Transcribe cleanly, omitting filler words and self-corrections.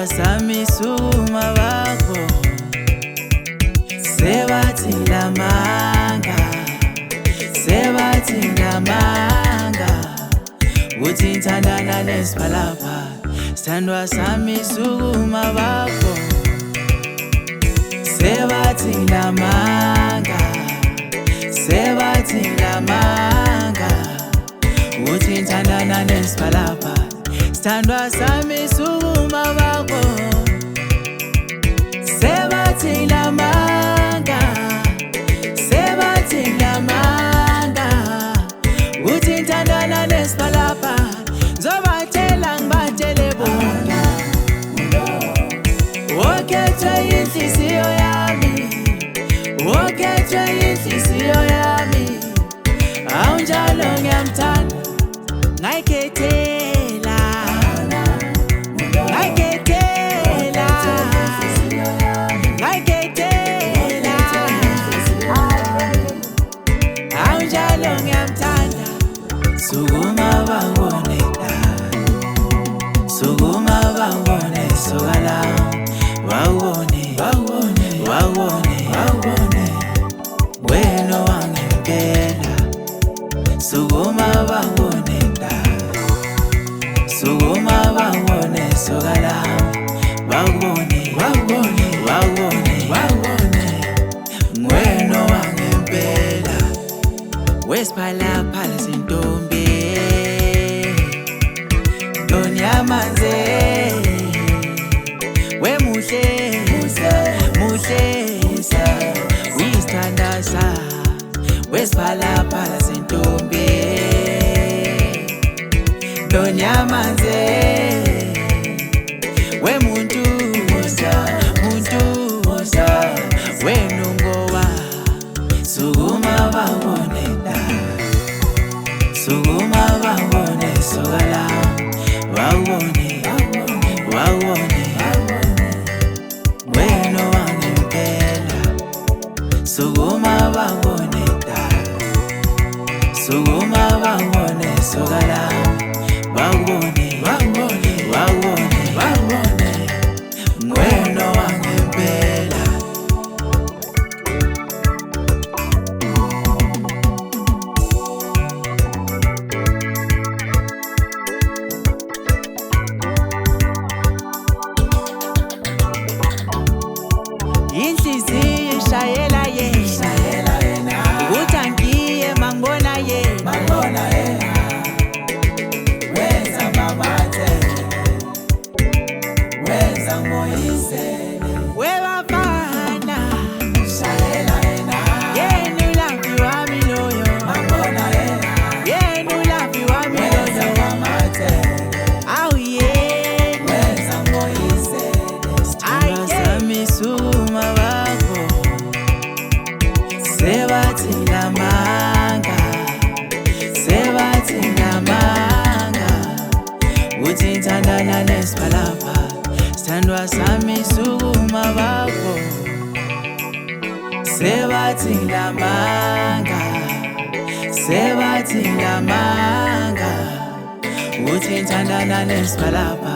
Sithandwa sami Sukuma bakho sebathi lamanga uthi thandana nesiphalapha sithandwa sami Sukuma bakho sebathi lamanga uthi thandana nesiphalapha sithandwa sami Sukuma bakho sebathi lamanga uthi thandana nesiphalapha zobatshela ngibatshele bona okhethwe inhliziyo yami awunjalo ngiyamthanda ngayikhethela awunjalo ngiyamthanda Sukuma bangone sokala wawone wena wangempela Sukuma bangone sokala wawone wena wangempela wesiphalaphala sentombi Yamanze we muhle uyisithandasa wesiphalaphala sentombi Yamanze we muntu we nongowa Sukuma bangone sokala wawone wena wangempela Sukuma bangone sokala wawone wena wangempela inhliziyo ishayela yena uthangiye mangibona yena wenza mabathe wenza ngoyisele webafana shayela yena ulafi wami loyo mangibona yena ulafi wami loyo mabathe awu yena wenza ngoyisele sami Sukuma bakho sebathi lamanga uthi thandana nesiphalapha sithandwa sami Sukuma bakho sebathi lamanga uthi thandana nesiphalapha